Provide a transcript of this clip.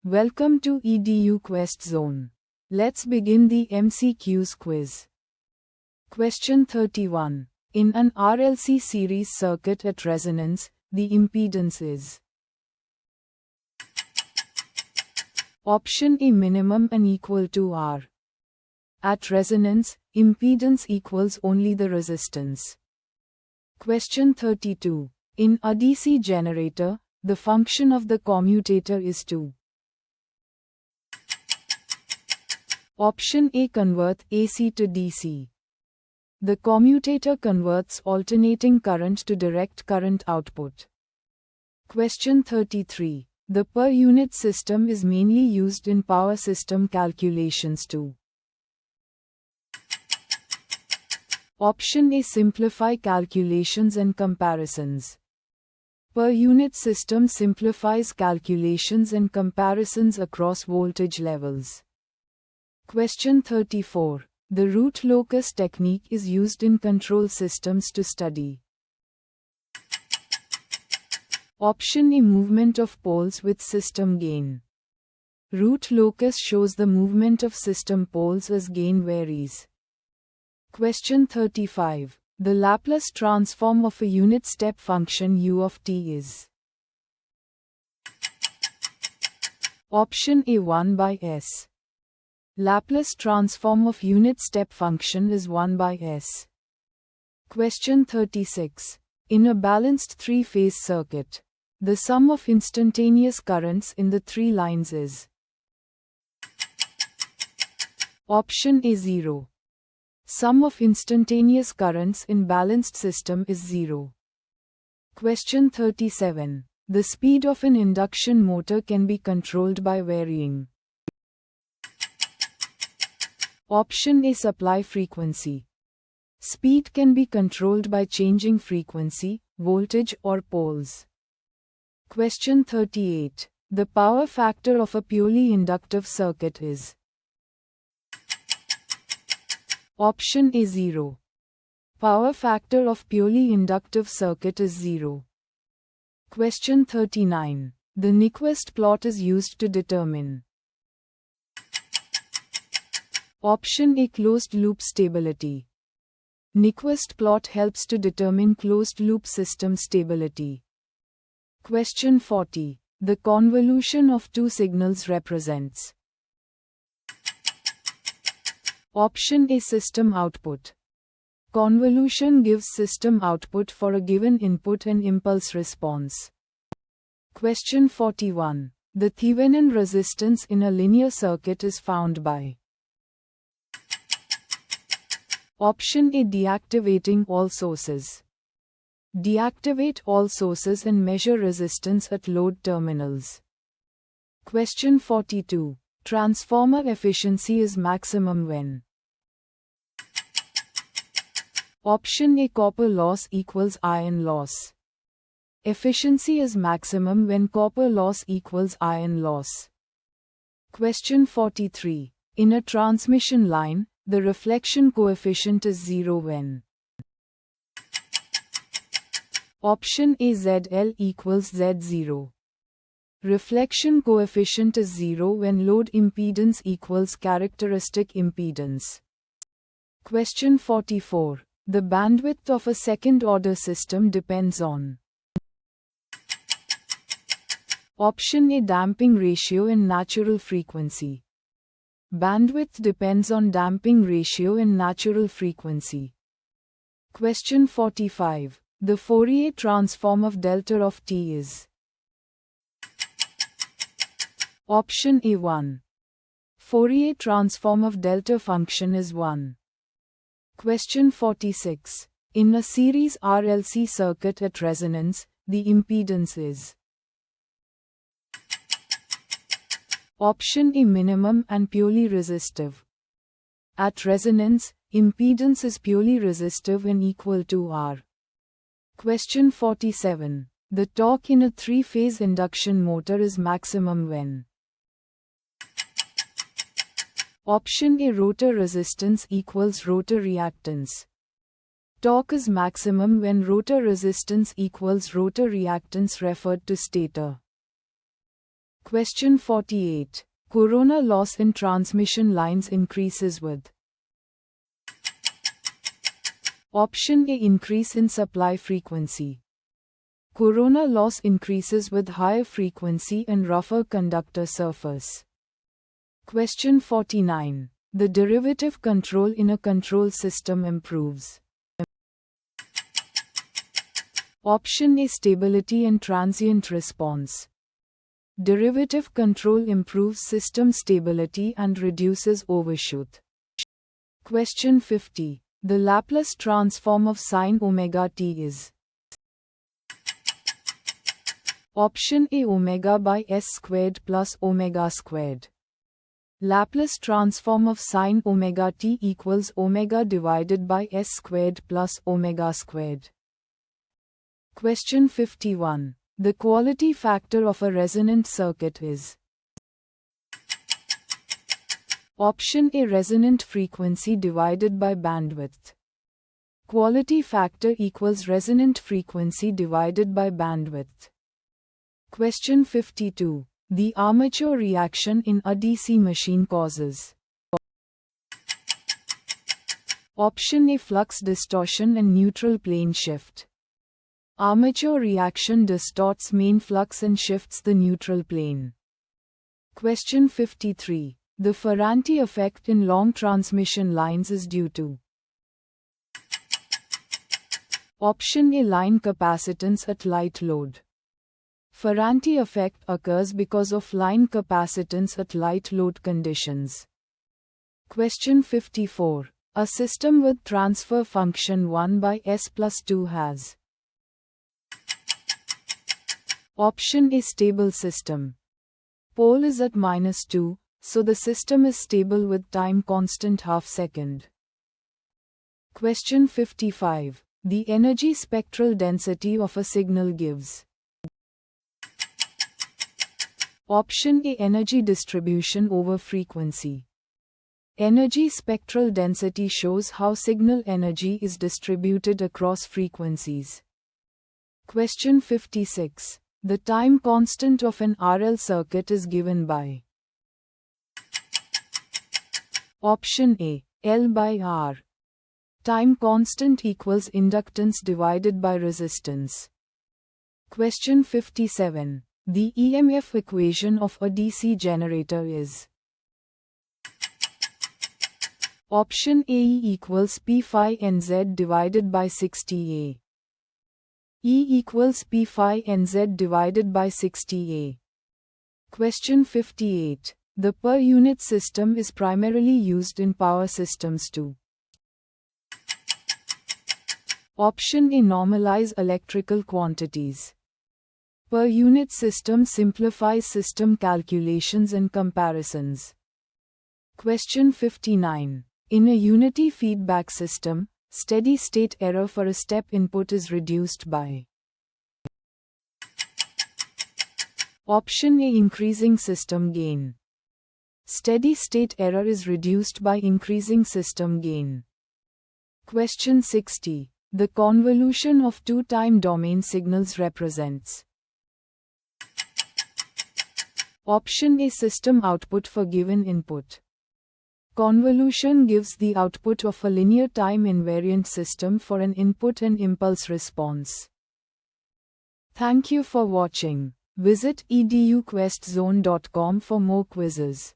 Welcome to Eduquestzone. Let's begin the MCQs quiz. Question 31. In an RLC series circuit at resonance, the impedance is Option A minimum and equal to R. At resonance, impedance equals only the resistance. Question 32. In a DC generator, the function of the commutator is to Option A convert AC to DC. The commutator converts alternating current to direct current output. Question 33. The per unit system is mainly used in power system calculations too. Option A simplify calculations and comparisons. Per unit system simplifies calculations and comparisons across voltage levels. Question 34. The root locus technique is used in control systems to study Option A movement of poles with system gain. Root locus shows the movement of system poles as gain varies. Question 35. The Laplace transform of a unit step function u of t is Option A 1 by s. Laplace transform of unit step function is 1 by s. Question 36. In a balanced three-phase circuit, the sum of instantaneous currents in the three lines is Option A 0. Sum of instantaneous currents in balanced system is 0. Question 37. The speed of an induction motor can be controlled by varying Option A supply frequency. Speed can be controlled by changing frequency, voltage or poles. Question 38. The power factor of a purely inductive circuit is Option A 0. Power factor of purely inductive circuit is 0. Question 39. The Nyquist plot is used to determine Option A closed-loop stability. Nyquist plot helps to determine closed-loop system stability. Question 40. The convolution of two signals represents Option A system output. Convolution gives system output for a given input and impulse response. Question 41. The Thevenin resistance in a linear circuit is found by Option A deactivating all sources. Deactivate all sources and measure resistance at load terminals. Question 42. Transformer efficiency is maximum when Option A copper loss equals iron loss. Efficiency is maximum when copper loss equals iron loss. Question 43. In a transmission line, the reflection coefficient is 0 when Option A ZL equals Z0. Reflection coefficient is 0 when load impedance equals characteristic impedance. Question 44. The bandwidth of a second-order system depends on Option A damping ratio and natural frequency. Bandwidth depends on damping ratio and natural frequency. Question 45. The Fourier transform of delta of t is Option A 1. Fourier transform of delta function is 1. Question 46. In a series RLC circuit at resonance, the impedance is Option A minimum and purely resistive. At resonance, impedance is purely resistive and equal to R. Question 47. The torque in a three-phase induction motor is maximum when Option A rotor resistance equals rotor reactance. Torque is maximum when rotor resistance equals rotor reactance referred to stator. Question 48. Corona loss in transmission lines increases with. Option A. Increase in supply frequency. Corona loss increases with higher frequency and rougher conductor surface. Question 49. The derivative control in a control system improves. Option A. Stability and transient response. Derivative control improves system stability and reduces overshoot. Question 50. The Laplace transform of sin omega t is. Option A. Omega by s squared plus omega squared. Laplace transform of sin omega t equals omega divided by s squared plus omega squared. Question 51. The quality factor of a resonant circuit is. Option A. Resonant frequency divided by bandwidth. Quality factor equals resonant frequency divided by bandwidth. Question 52. The armature reaction in a DC machine causes. Option A. Flux distortion and neutral plane shift. Armature reaction distorts main flux and shifts the neutral plane. Question 53. The Ferranti effect in long transmission lines is due to. Option A. Line capacitance at light load. Ferranti effect occurs because of line capacitance at light load conditions. Question 54. A system with transfer function 1 by s plus 2 has. Option A. Stable system. Pole is at -2, so the system is stable with time constant half second. Question 55. The energy spectral density of a signal gives. Option A. Energy distribution over frequency. Energy spectral density shows how signal energy is distributed across frequencies. Question 56. The time constant of an RL circuit is given by. Option A. L by R. Time constant equals inductance divided by resistance. Question 57. The EMF equation of a DC generator is. Option A. E equals P phi NZ divided by 60A. E equals P phi NZ divided by 60A. Question 58. The per unit system is primarily used in power systems too. Option A. Normalize electrical quantities. Per unit system simplifies system calculations and comparisons. Question 59. In a unity feedback system, steady state error for a step input is reduced by. Option A. Increasing system gain. Steady state error is reduced by increasing system gain. Question 60. The convolution of two time domain signals represents. Option A. System output for given input. Convolution gives the output of a linear time invariant system for an input and impulse response. Thank you for watching. Visit eduquestzone.com for more quizzes.